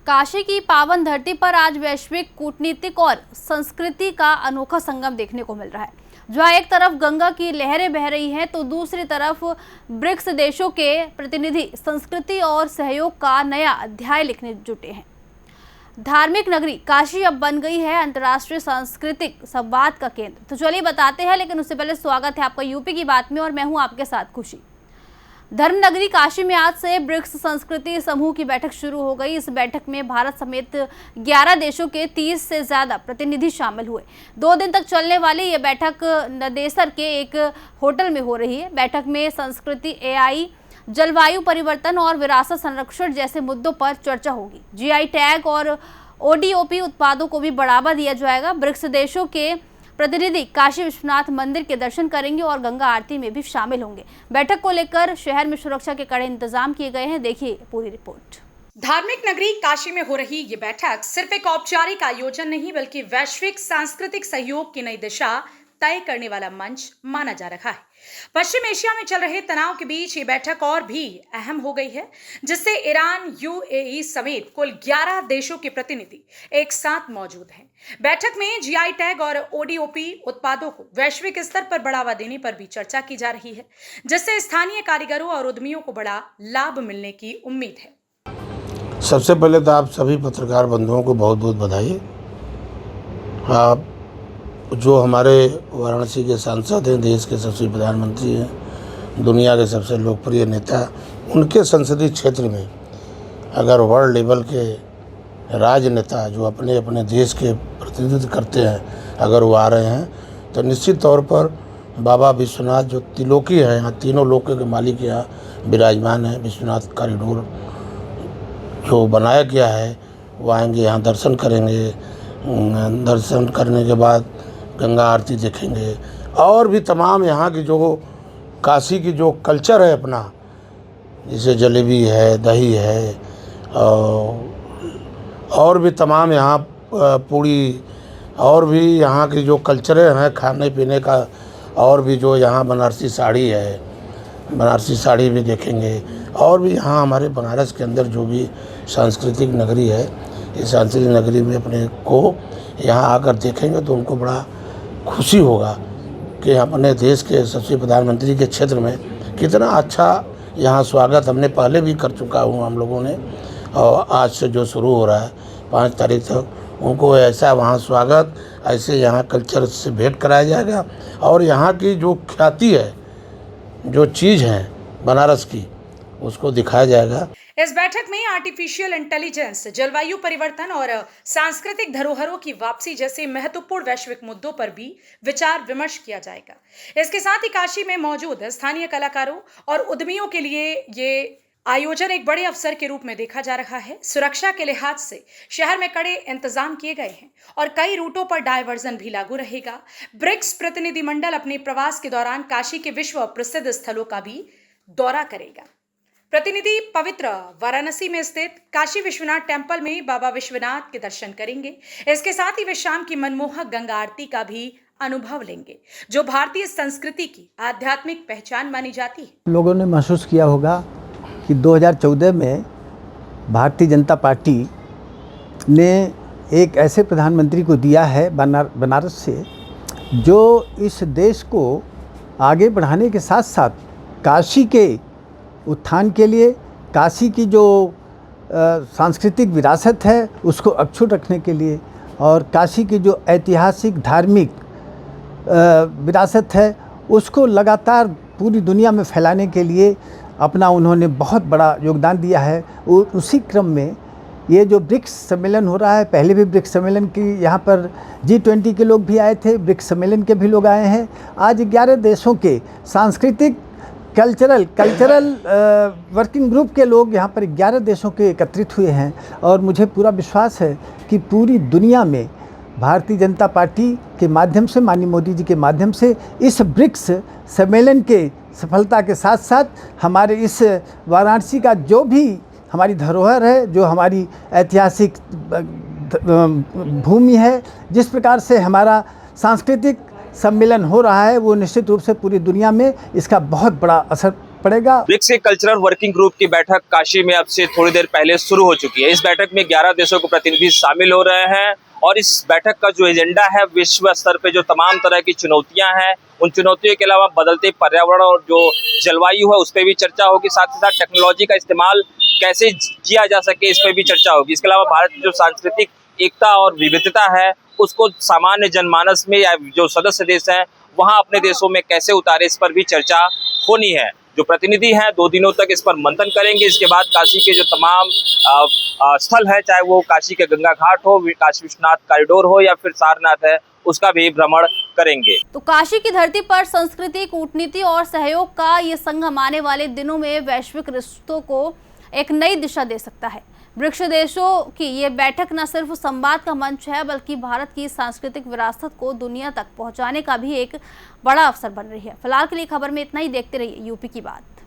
काशी की पावन धरती पर आज वैश्विक कूटनीतिक और संस्कृति का अनोखा संगम देखने को मिल रहा है, जहां एक तरफ गंगा की लहरें बह रही हैं तो दूसरी तरफ ब्रिक्स देशों के प्रतिनिधि संस्कृति और सहयोग का नया अध्याय लिखने जुटे हैं। धार्मिक नगरी काशी अब बन गई है अंतर्राष्ट्रीय सांस्कृतिक संवाद का केंद्र। तो चलिए बताते हैं, लेकिन उससे पहले स्वागत है आपका यूपी की बात में और मैं हूं आपके साथ खुशी। धर्म नगरी काशी में आज से ब्रिक्स संस्कृति समूह की बैठक शुरू हो गई। इस बैठक में भारत समेत 11 देशों के 30 से ज्यादा प्रतिनिधि शामिल हुए। 2 दिन तक चलने वाली ये बैठक नदेसर के एक होटल में हो रही है। बैठक में संस्कृति, एआई, जलवायु परिवर्तन और विरासत संरक्षण जैसे मुद्दों पर चर्चा होगी। जीआई टैग और ओडीओपी उत्पादों को भी बढ़ावा दिया जाएगा। ब्रिक्स देशों के प्रतिनिधि काशी विश्वनाथ मंदिर के दर्शन करेंगे और गंगा आरती में भी शामिल होंगे। बैठक को लेकर शहर में सुरक्षा के कड़े इंतजाम किए गए हैं। देखिए पूरी रिपोर्ट। धार्मिक नगरी काशी में हो रही ये बैठक सिर्फ एक औपचारिक आयोजन नहीं, बल्कि वैश्विक सांस्कृतिक सहयोग की नई दिशा तय करने वाला मंच माना जा रहा है। पश्चिम एशिया में चल रहे तनाव के बीच ये बैठक और भी अहम हो गई है, जिससे ईरान, यूएई समेत कुल 11 देशों के प्रतिनिधि एक साथ मौजूद हैं। बैठक में जीआई टैग और ओडीओपी उत्पादों को वैश्विक स्तर पर बढ़ावा देने पर भी चर्चा की जा रही है, जिससे स्थानीय कारीगरों और उद्यमियों को बड़ा लाभ मिलने की उम्मीद है। सबसे पहले तो आप सभी पत्रकार बंधुओं को बहुत बहुत बधाई। आप जो हमारे वाराणसी के सांसद हैं, देश के सबसे प्रधानमंत्री हैं, दुनिया के सबसे लोकप्रिय नेता, उनके संसदीय क्षेत्र में अगर वर्ल्ड लेवल के राजनेता जो अपने अपने देश के प्रतिनिधित्व करते हैं, अगर वो आ रहे हैं तो निश्चित तौर पर बाबा विश्वनाथ जो त्रिलोकी है, यहाँ तीनों लोकों के मालिक यहाँ विराजमान हैं। विश्वनाथ कॉरिडोर जो बनाया गया है वो आएंगे, यहाँ दर्शन करेंगे। दर्शन करने के बाद गंगा आरती देखेंगे और भी तमाम यहाँ की जो काशी की जो कल्चर है अपना, जैसे जलेबी है, दही है और भी तमाम यहाँ पूड़ी और भी यहाँ की जो कल्चरें हैं खाने पीने का, और भी जो यहाँ बनारसी साड़ी है, बनारसी साड़ी भी देखेंगे। और भी यहाँ हमारे बनारस के अंदर जो भी सांस्कृतिक नगरी है, इस सांस्कृतिक नगरी में अपने को यहाँ आकर देखेंगे तो उनको बड़ा खुशी होगा कि अपने देश के सबसे प्रधानमंत्री के क्षेत्र में कितना अच्छा यहाँ स्वागत हमने पहले भी कर चुका हूँ हम लोगों ने। और आज से जो शुरू हो रहा है 5 तारीख तक, उनको ऐसा वहाँ स्वागत, ऐसे यहाँ कल्चर से भेंट कराया जाएगा और यहाँ की जो ख्याति है, जो चीज़ है बनारस की, उसको दिखाया जाएगा। इस बैठक में आर्टिफिशियल इंटेलिजेंस, जलवायु परिवर्तन और सांस्कृतिक धरोहरों की वापसी जैसे महत्वपूर्ण वैश्विक मुद्दों पर भी विचार विमर्श किया जाएगा। इसके साथ ही काशी में मौजूद स्थानीय कलाकारों और उद्यमियों के लिए ये आयोजन एक बड़े अवसर के रूप में देखा जा रहा है। सुरक्षा के लिहाज से शहर में कड़े इंतजाम किए गए हैं और कई रूटों पर डायवर्जन भी लागू रहेगा। ब्रिक्स प्रतिनिधिमंडल अपने प्रवास के दौरान काशी के विश्व प्रसिद्ध स्थलों का भी दौरा करेगा। प्रतिनिधि पवित्र वाराणसी में स्थित काशी विश्वनाथ टेम्पल में बाबा विश्वनाथ के दर्शन करेंगे। इसके साथ ही वे शाम की मनमोहक गंगा आरती का भी अनुभव लेंगे, जो भारतीय संस्कृति की आध्यात्मिक पहचान मानी जाती है। लोगों ने महसूस किया होगा कि 2014 में भारतीय जनता पार्टी ने एक ऐसे प्रधानमंत्री को दिया है बनारस से, जो इस देश को आगे बढ़ाने के साथ साथ काशी के उत्थान के लिए, काशी की जो सांस्कृतिक विरासत है उसको अक्षुण्ण रखने के लिए और काशी की जो ऐतिहासिक धार्मिक विरासत है उसको लगातार पूरी दुनिया में फैलाने के लिए अपना उन्होंने बहुत बड़ा योगदान दिया है। उसी क्रम में ये जो ब्रिक्स सम्मेलन हो रहा है, पहले भी ब्रिक्स सम्मेलन की यहाँ पर G20 के लोग भी आए थे, ब्रिक्स सम्मेलन के भी लोग आए हैं। आज 11 देशों के सांस्कृतिक कल्चरल वर्किंग ग्रुप के लोग यहाँ पर 11 देशों के एकत्रित हुए हैं और मुझे पूरा विश्वास है कि पूरी दुनिया में भारतीय जनता पार्टी के माध्यम से, माननीय मोदी जी के माध्यम से इस ब्रिक्स सम्मेलन के सफलता के साथ साथ हमारे इस वाराणसी का जो भी हमारी धरोहर है, जो हमारी ऐतिहासिक भूमि है, जिस प्रकार से हमारा सांस्कृतिक सम्मेलन हो रहा है, वो निश्चित रूप से पूरी दुनिया में इसका बहुत बड़ा असर पड़ेगा। ब्रिक्स के कल्चरल वर्किंग ग्रुप की बैठक काशी में अब से थोड़ी देर पहले शुरू हो चुकी है। इस बैठक में 11 देशों के प्रतिनिधि शामिल हो रहे हैं और इस बैठक का जो एजेंडा है, विश्व स्तर पे जो तमाम तरह की चुनौतियां हैं, उन चुनौतियों के अलावा बदलते पर्यावरण और जो जलवायु है उस पर भी चर्चा होगी। साथ ही साथ टेक्नोलॉजी का इस्तेमाल कैसे किया जा सके, इस पर भी चर्चा होगी। इसके अलावा भारत की जो सांस्कृतिक एकता और विविधता है उसको सामान्य जनमानस में या जो सदस्य देश हैं वहाँ अपने देशों में कैसे उतारे, इस पर भी चर्चा होनी है। जो प्रतिनिधि हैं 2 दिनों तक इस पर मंथन करेंगे। इसके बाद काशी के जो तमाम स्थल है, चाहे वो काशी के गंगा घाट हो, काशी विश्वनाथ कॉरिडोर हो या फिर सारनाथ है, उसका भी भ्रमण करेंगे। तो काशी की धरती पर संस्कृति, कूटनीति और सहयोग का ये संगम आने वाले दिनों में वैश्विक रिश्तों को एक नई दिशा दे सकता है। ब्रिक्स देशों की ये बैठक न सिर्फ संवाद का मंच है, बल्कि भारत की सांस्कृतिक विरासत को दुनिया तक पहुंचाने का भी एक बड़ा अवसर बन रही है। फिलहाल के लिए खबर में इतना ही। देखते रहिए यूपी की बात।